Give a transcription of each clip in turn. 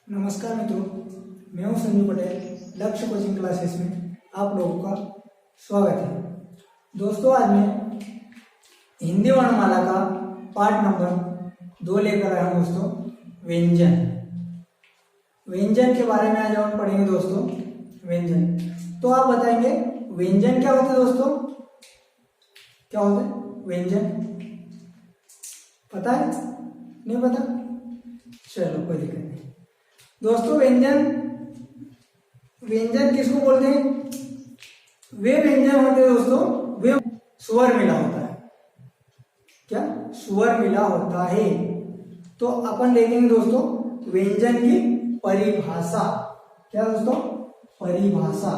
नमस्कार मित्रों, मैं हूं संजू पटेल। लक्ष्य कोचिंग क्लासेस में आप लोगों का स्वागत है। दोस्तों, आज मैं हिंदी वर्णमाला का पाठ नंबर 2 लेकर आया हूं। दोस्तों, व्यंजन के बारे में आज हम पढ़ेंगे। दोस्तों, व्यंजन तो आप बताएंगे व्यंजन क्या होते हैं। दोस्तों, क्या होते हैं व्यंजन? पता है? नहीं पता? चलो, कोई दिक्कत नहीं। दोस्तों, व्यंजन किसको बोलते हैं? वे व्यंजन होते हैं दोस्तों, वे स्वर मिला होता है। क्या स्वर मिला होता है? तो अपन देखेंगे दोस्तों व्यंजन की परिभाषा। क्या दोस्तों? परिभाषा।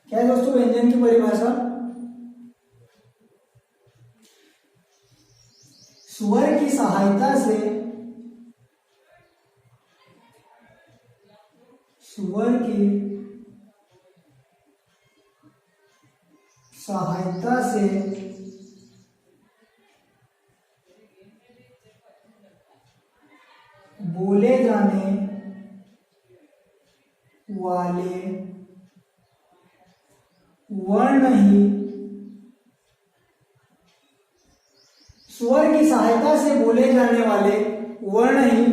क्या है दोस्तों व्यंजन की परिभाषा? स्वर की सहायता से बोले जाने वाले वर्ण ही स्वर की सहायता से बोले जाने वाले वर्ण ही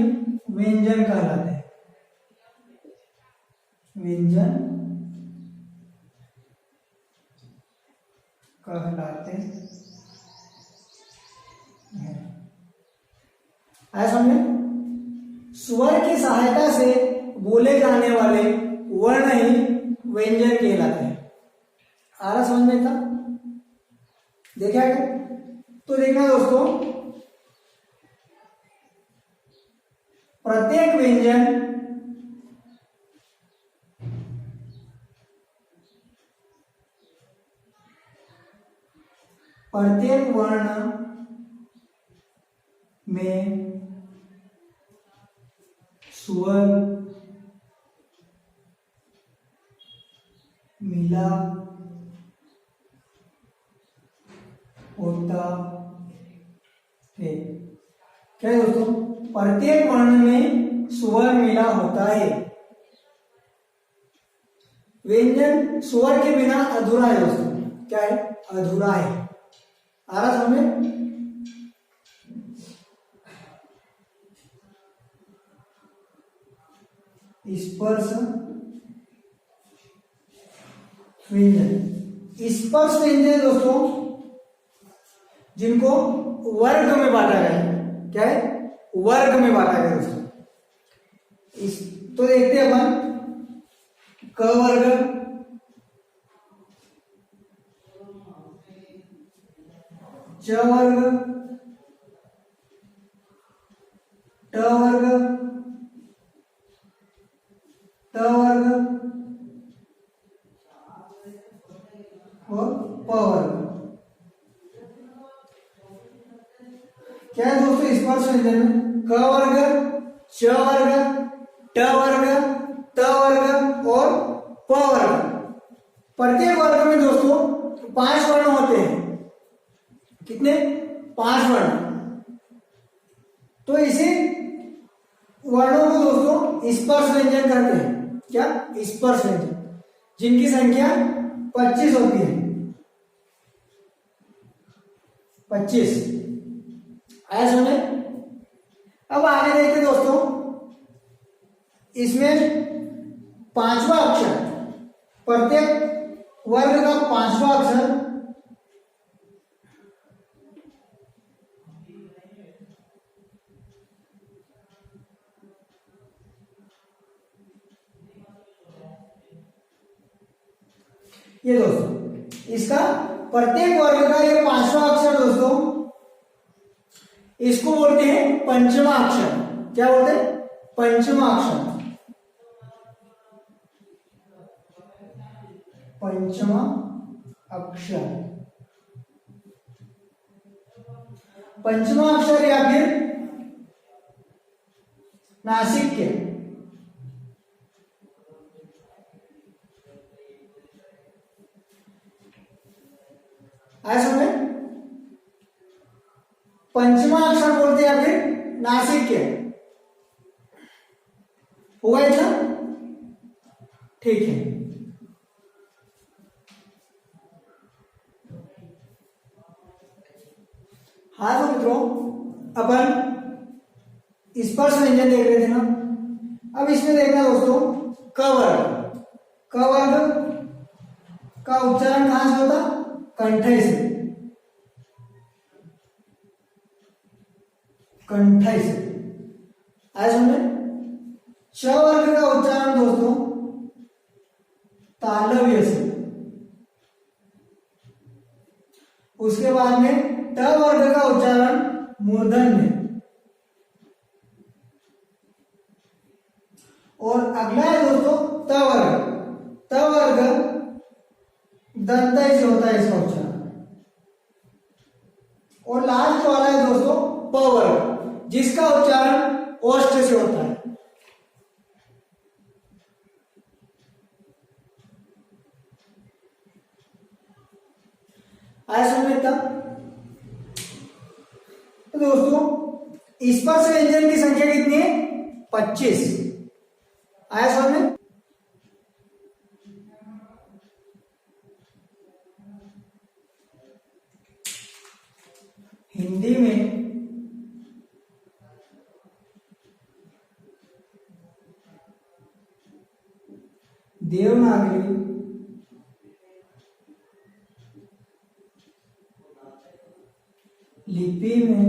व्यंजन कहलाते हैं। व्यंजन कहलाते हैं। ऐसा समझे? स्वर की सहायता से बोले जाने वाले वर्ण ही व्यंजन कहलाते हैं। आ रहा समझ में? था देखा क्या? तो देखना दोस्तों, प्रत्येक व्यंजन प्रत्येक वर्ण में स्वर मिला होता है। क्या है दोस्तों? प्रत्येक वर्ण में स्वर मिला होता है। व्यंजन स्वर के बिना अधूरा है दोस्तों। क्या है? अधूरा है। आ रहा समझ? स्पर्श व्यंजन। स्पर्श व्यंजन दोस्तों जिनको वर्ग में बांटा गया है। क्या है? वर्ग में बांटा गया दोस्तों। तो देखते हैं अपन क वर्ग, च वर्ग, ट वर्ग, त वर्ग और प वर्ग। क्या है दोस्तों स्पर्श व्यंजन में? क वर्ग, च वर्ग, ट वर्ग, त वर्ग और प वर्ग। प्रत्येक वर्ग में दोस्तों 5 वर्ण होते हैं। कितने? 5 वर्ण। तो इसे वर्णों को दोस्तों स्पर्श व्यंजन कहते हैं। क्या? स्पर्श व्यंजन, जिनकी संख्या 25 होती है। 25 ऐसा सुने। अब आगे देखते दोस्तों, इसमें 5वां अक्षर, प्रत्येक वर्ग का 5वां अक्षर ये दोस्तों, इसका प्रत्येक वर्ग का ये 5वां अक्षर दोस्तों, इसको बोलते हैं पंचमा अक्षर। क्या बोलते हैं? पंचमा अक्षर। पंचमा अक्षर, पंचमा अक्षर या फिर नासिक्य। ऐसे में पंचमा अक्षर बोलते हैं या फिर नासिक के होगा इतना, ठीक है। हाँ तो मित्रों अपन स्पर्श व्यंजन देख रहे थे ना, अब इसमें देखना दोस्तों क वर्ग, क वर्ग का उच्चारण कहां से होता, कंठे से, कंठे से। आज हमने च वर्ग का उच्चारण दोस्तों तालव्य से, उसके बाद में ट वर्ग का उच्चारण मूर्धन्य, और अगला है दोस्तों त वर्ग, त वर्ग दंत से होता है इसका उच्चारण, और लास्ट वाला है दोस्तों प वर्ग जिसका उच्चारण ओष्ठ से होता है। आया समझ में तब? तो दोस्तों स्पर्श व्यंजन की संख्या कितनी है, 25। आया समझ में? हिंदी में देवनागरी लिपि में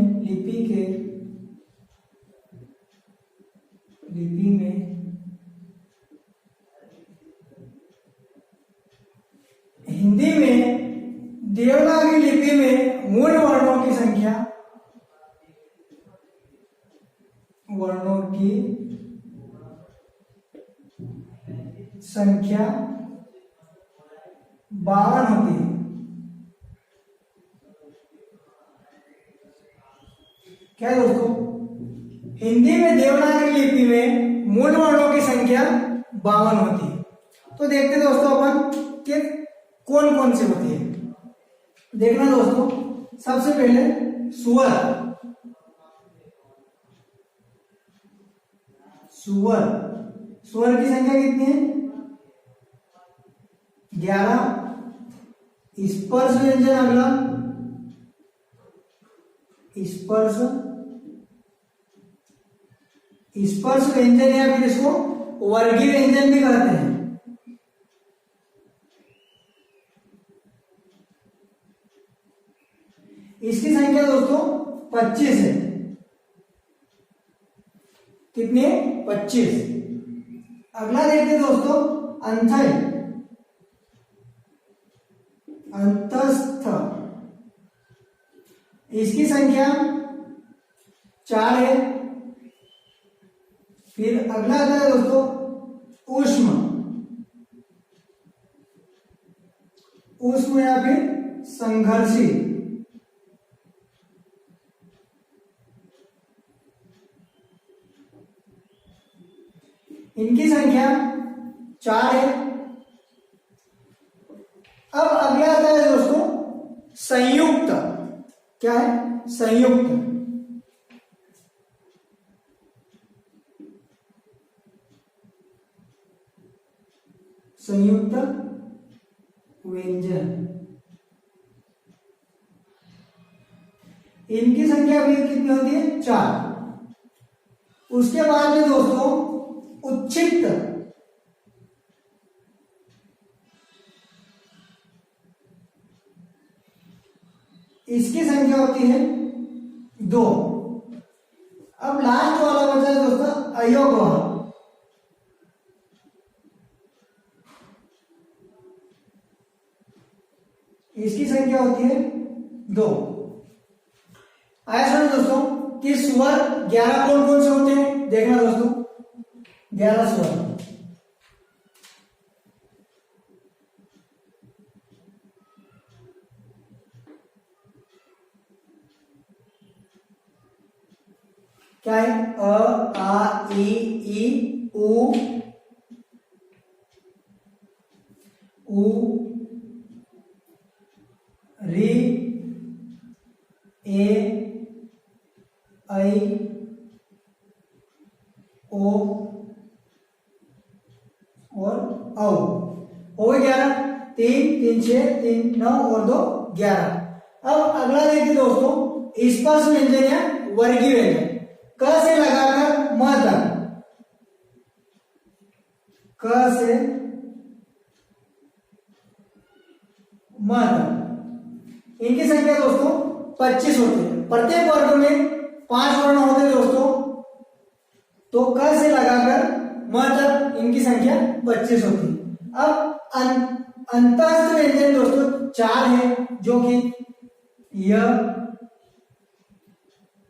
हिंदी में देवनागरी लिपि में मूल वर्णों की संख्या 52 होती है। क्या दोस्तों, हिंदी में देवनागरी लिपि में मूल वर्णों की संख्या 52 होती है। तो देखते हैं दोस्तों अपन कि कौन कौन सी होती है। देखना दोस्तों, सबसे पहले सुअर, सुअर की संख्या कितनी है, 11। स्पर्श व्यंजन अगला स्पर्श व्यंजन या फिर इसको वर्गीय व्यंजन भी कहते हैं। इसकी संख्या दोस्तों 25 है। कितनी है, 25। अगला देखते हैं दोस्तों अंथई, अंतस्थ, इसकी संख्या 4 है। फिर अगला आता है दोस्तों ऊष्म, या फिर संघर्षी, इनकी संख्या 4 है। अब अगला आता है दोस्तों संयुक्त, क्या है, संयुक्त, व्यंजन, इनकी संख्या भी कितनी होती है, 4। उसके बाद में दोस्तों उच्छिष्ट, इसकी संख्या होती है 2। अब लास्ट वाला बचा है दोस्तों अयोगवह, इसकी संख्या होती है 2। आया समझ दोस्तों कि स्वर 11 कौन कौन से होते हैं। देखना दोस्तों 11 स्वर, क्या है, अ आ ई उ री, ए, आई, ओ और औ। हो गए 11। 3 3 6 3 9 और 2 11। अब अगला देखिए दोस्तों, स्पर्श व्यंजन या वर्गीय व्यंजन। क से लगाकर म तक, क से म तक इनकी संख्या दोस्तों 25 होती है। प्रत्येक वर्ग में 5 वर्ण होते हैं दोस्तों, तो क से लगाकर म तक इनकी संख्या 25 होती है। अब अंतस्थ व्यंजन दोस्तों 4 है, जो कि य,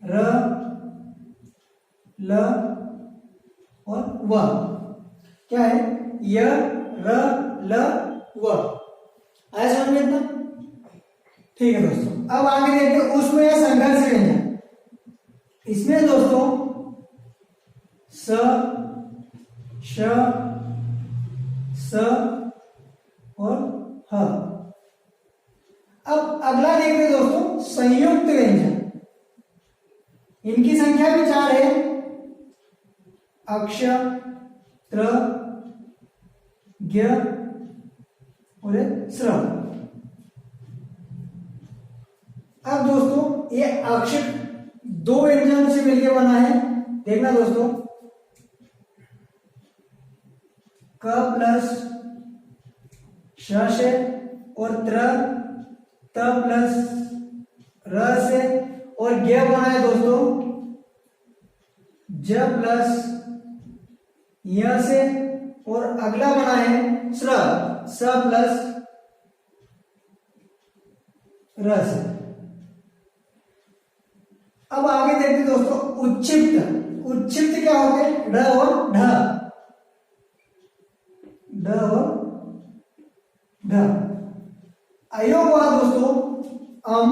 र, ल और व। क्या है? य, र, ल, व। आया समझ में इतना? ठीक है दोस्तों, अब आगे देखते हैं उसमें या संघर्ष व्यंजन। इसमें दोस्तों स, श, स और ह। अब अगला देखते हैं दोस्तों संयुक्त व्यंजन। इनकी संख्या भी 4 है, अक्ष, त्र, ज्ञ और स्र। अब दोस्तों ये अक्षर 2 व्यंजन से मिलकर बना है। देखना दोस्तों, क प्लस श से और त्र, त प्लस र से और ज्ञ बना है दोस्तों ज प्लस य से और अगला बना है स्र, स प्लस र से। अब आगे देखते दोस्तों उच्छिष्ट। उच्छिष्ट क्या होते हैं? ड और ढ, ड और ढ। अयोग हुआ दोस्तों अम,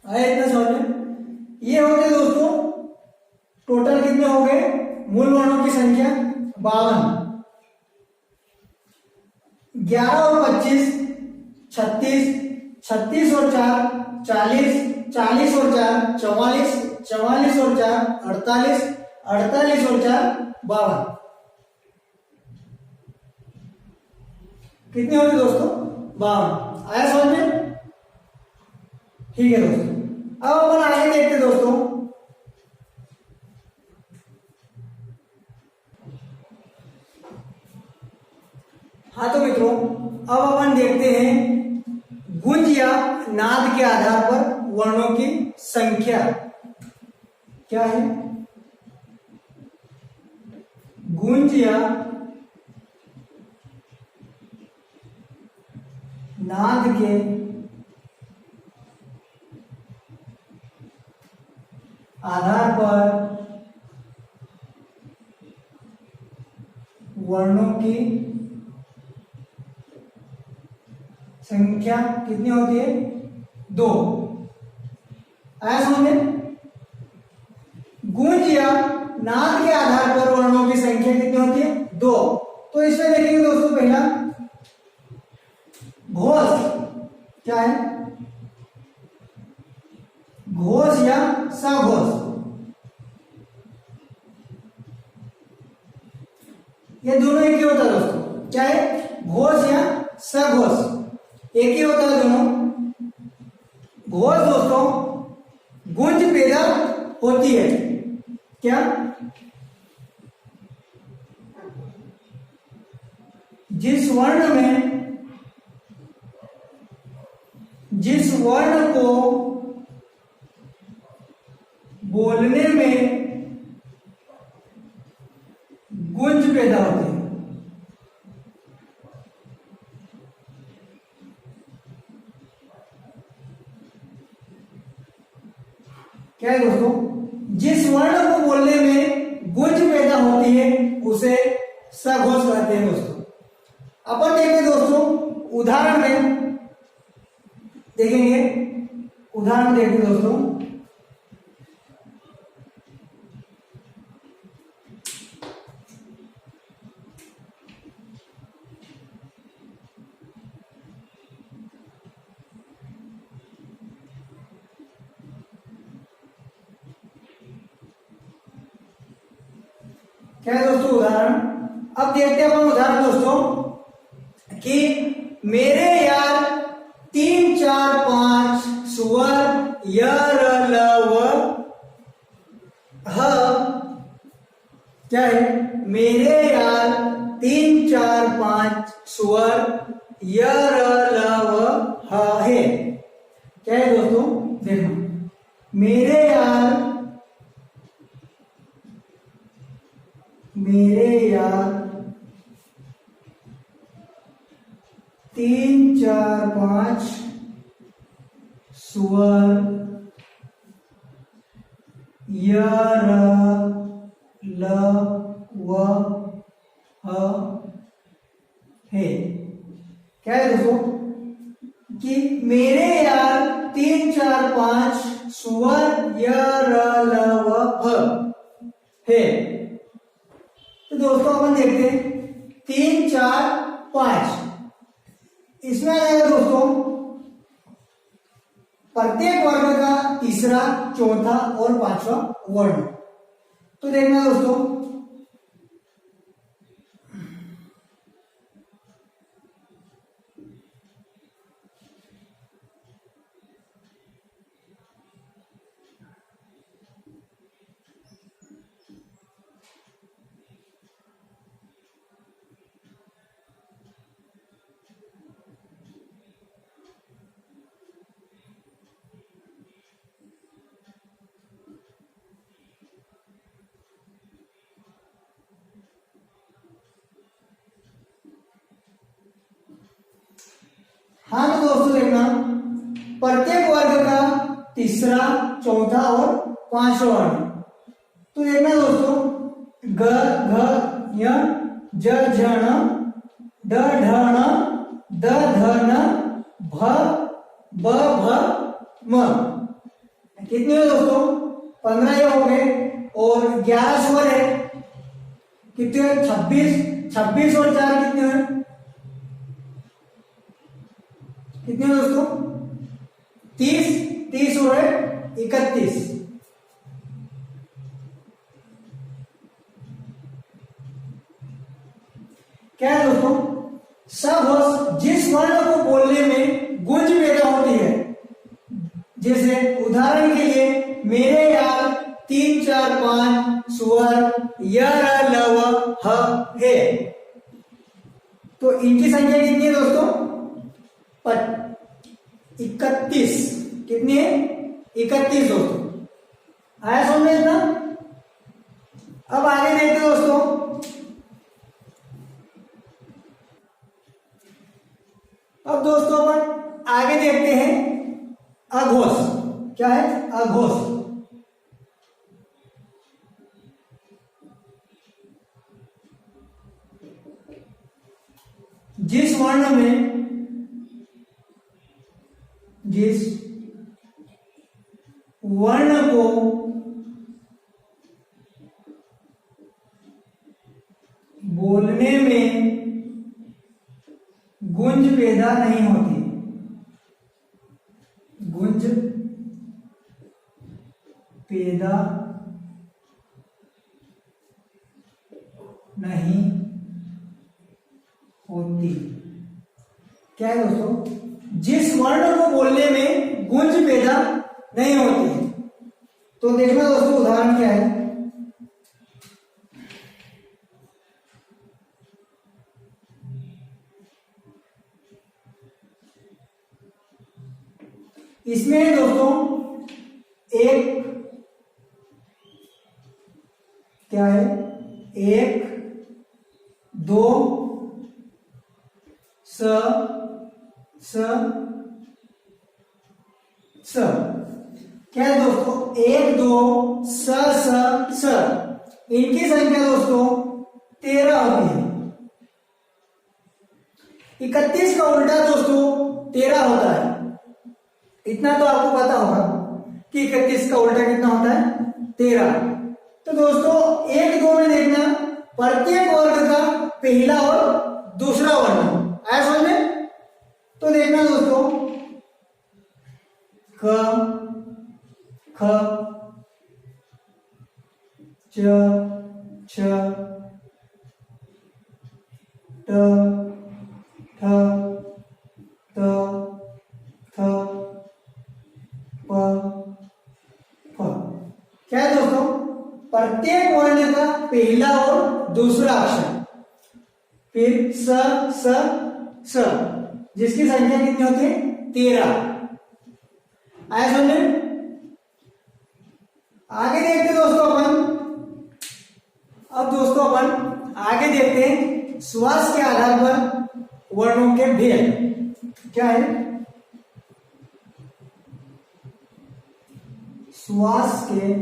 आया इतना समझ में? ये हो गए दोस्तों टोटल कितने हो गए मूल वर्णों की संख्या? 52। 11 और 25 36, 36 और 4 40, 40 और 4 44, 44 और 4 48, 48 और 4 52। कितनी होगी दोस्तों? 52। आया समझ में? ठीक है दोस्तों, अब अपन आगे देखते दोस्तों हाँ तो मित्रों, अब अपन देखते हैं गुंज या नाद के आधार पर वर्णों की संख्या क्या है। गुंज या नाद के आधार पर वर्णों की संख्या कितनी होती है? 2। आया समझ में? गुंज या नाद के आधार पर वर्णों की संख्या कितनी होती है? 2। तो इसमें देखेंगे दोस्तों पहला घोष क्या है? घोष या सघोष। ये दोनों एक ही होता है दोस्तों। क्या है? घोष या सघोष एक ही होता है दोनों। घोष दोस्तों गुंज पैदा होती है। क्या? जिस वर्ण को बोलने में गुंज पैदा होती है। क्या है दोस्तों? जिस वर्ण को बोलने में गुंज पैदा होती है उसे सघोष कहते हैं दोस्तों। अपन देखेंगे दोस्तों उदाहरण में, देखेंगे उदाहरण देखिए दोस्तों। क्या है दोस्तों उदाहरण। अब देखते हैं अपन उदाहरण दोस्तों कि मेरे यार 3 4 5 सुअर य र ल व ह। क्या है, मेरे यार 3 4 5 सुअर य र ल व ह है। क्या है दोस्तों, देखो मेरे यार 3 4 5 सुअर य र ल व ह है। क्या है दोस्तों कि मेरे यार 3 4 5 सुअर य र ल व ह है। तो दोस्तों अपन देखते हैं 3 4 5, इसमें आ जाएगा दोस्तों प्रत्येक वर्ग का तीसरा, चौथा और पांचवा वर्ण। तो देखना दोस्तों, हाँ तो दोस्तों देखना प्रत्येक वर्ग का तीसरा, चौथा और पांचवा वर्ण। तो देखना दोस्तों ग घ य ज झ ण ड ढ ण द ध न भ ब भ म। कितने हुए दोस्तों, 15 ये हो गए और 11 स्वर है। कितने हुए, 26 और 4 कितने हुए, कितने हुए दोस्तों, 30 और 31। क्या है दोस्तों, सब जिस वर्ण को बोलने में गूंज पैदा होती है, जैसे उदाहरण के लिए मेरे यार 3 4 5 सुअर य र ल व ह है। तो इनकी संख्या कितनी है दोस्तों, 31। कितनी है, 31 दोस्तों। आया समझ में इतना। अब आगे देखते दोस्तों, अब दोस्तों अपन आगे देखते हैं अघोष। क्या है, अघोष। जिस वर्ण को बोलने में गूंज पैदा नहीं होती, गूंज पैदा नहीं होती। क्या है दोस्तों, जिस वर्ण को बोलने में गूंज पैदा नहीं होती। तो देखना दोस्तों उदाहरण क्या है। इसमें दोस्तों एक, क्या है, 1 2 स क्या है दोस्तों, 1 2 स इनकी संख्या दोस्तों 13 होती है। 31 का उल्टा दोस्तों 13 होता है। इतना तो आपको पता होगा कि 31 का उल्टा कितना होता है, 13। तो दोस्तों 1 2 में देखना प्रत्येक वर्ग का पहला और दूसरा वर्ण आया समझ में। तो देखना दोस्तों क ख च छ ट, ठ, त, थ, प, फ। क्या है दोस्तों? प्रत्येक वर्ण का पहला और दूसरा अक्षर, फिर स, स, स, जिसकी संख्या कितनी होती है? 13। आया समझे? आगे देखते हैं दोस्तों अपन। अब दोस्तों अपन आगे देखते हैं श्वास के आधार पर वर्णों के भेद। क्या है? श्वास के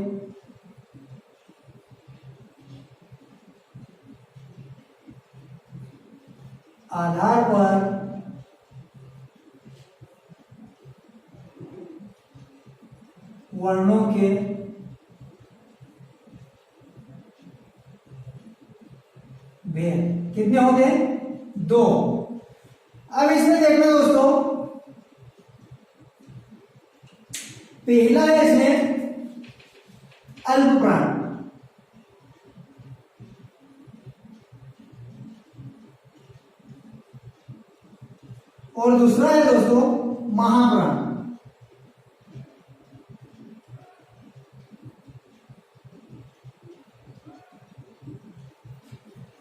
आधार पर वर्णों के भेद कितने होते हैं? 2। अब इसमें देखना दोस्तों, पहला है इसमें अल्प प्राण, और दूसरा है दोस्तों महाप्राण।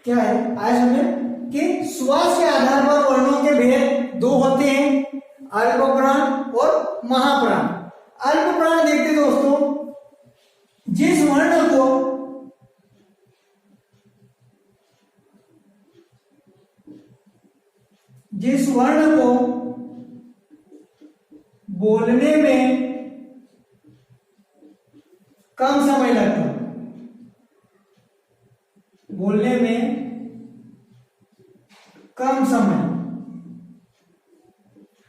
क्या है? आया समझे कि श्वास के आधार पर वर्णों के भेद 2 होते हैं, अल्प प्राण और महाप्राण। अल्प प्राण देखते दोस्तों, जिस वर्ण को बोलने में कम समय लगता है, बोलने में कम समय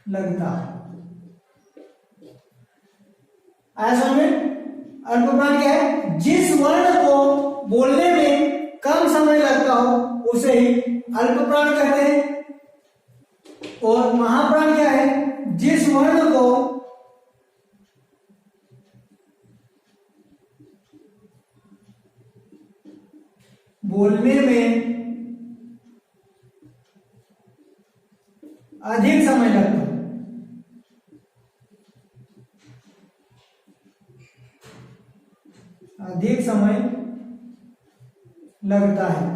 लगता है। आया समझ में? अल्पप्राण क्या है? जिस वर्ण को बोलने में कम समय लगता हो उसे ही अल्पप्राण कहते हैं। और महाप्राण क्या है? जिस वर्ण को बोलने में अधिक समय लगता है, अधिक समय लगता है।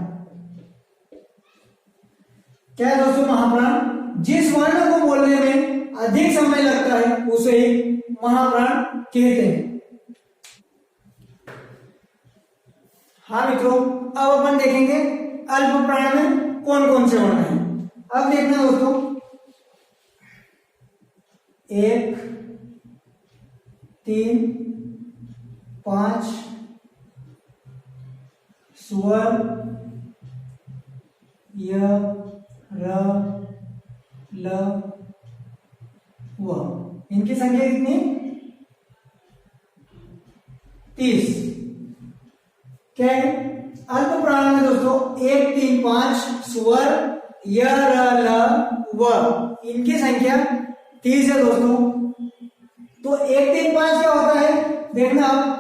क्या है दोस्तों? महाप्राण। जिस वर्ण को बोलने में अधिक समय लगता है उसे ही महाप्राण कहते हैं। हाँ मित्रों, अब अपन देखेंगे अल्प प्राण में कौन कौन से वर्ण हैं। अब देखना दोस्तों, 1, 3, 5 स्वर य, र, ल, व। इनकी संख्या कितनी? 30। क्या है? अल्प प्राण में दोस्तों 1, 3, 5 स्वर य, र, ल, व, इनकी संख्या 30 है दोस्तों। तो 1, 3, 5 क्या होता है? देखना आप,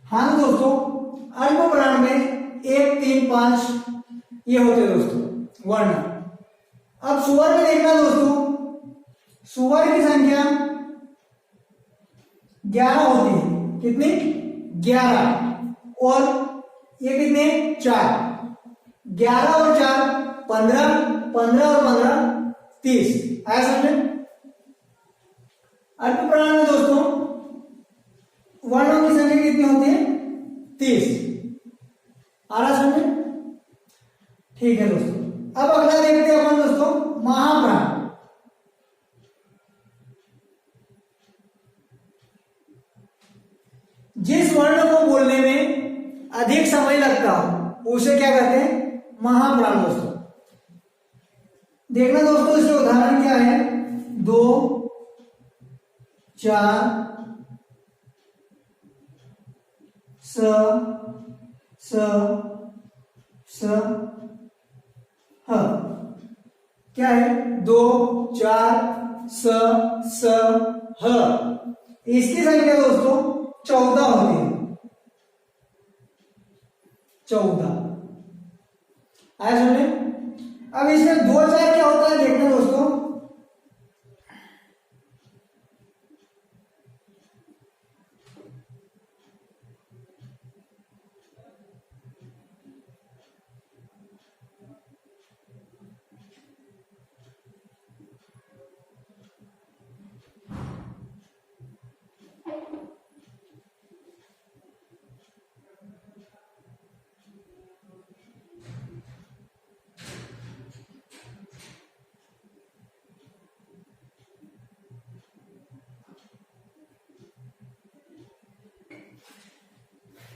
हाँ दोस्तों, अल्प प्राण में 1, 3, 5 ये होते दोस्तों वर्ण। अब सुअर में देखना दोस्तों, सुअर की संख्या 11 होती है। कितनी? 11। और ये कितने? 4। 11 और 4 15, 15 और 15 30। आया समझे? अल्प प्राण में दोस्तों वर्णों की संख्या कितनी होती है? 30। आ रहा समझे? ठीक है दोस्तों। अब अगला देखते हैं अपन दोस्तों महाप्राण। जिस वर्ण को बोलने में अधिक समय लगता हो उसे क्या कहते हैं? महाप्राण। दोस्तों देखना दोस्तों, इसके उदाहरण क्या है? 2, 4, स, ह। क्या है? 2, 4, स, ह। इसकी संख्या दोस्तों 14 होती है। 14 आया समझे? अब इसमें 2, 4 क्या होता है देखना दोस्तों।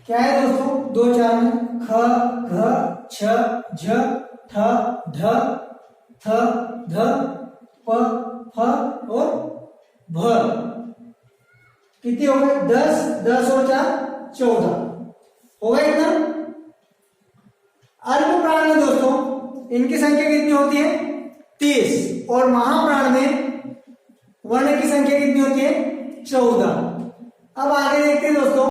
क्या है दोस्तों? 2, 4 में ख, घ, छ, झ, ठ, ढ, थ, ध, प, फ और भ। कितनी हो गई? 10, 10 और 4 14 हो गया इतना। अल्प प्राण में दोस्तों इनकी संख्या कितनी होती है? 30। और महाप्राण में वर्ण की संख्या कितनी होती है? 14। अब आगे देखते हैं दोस्तों।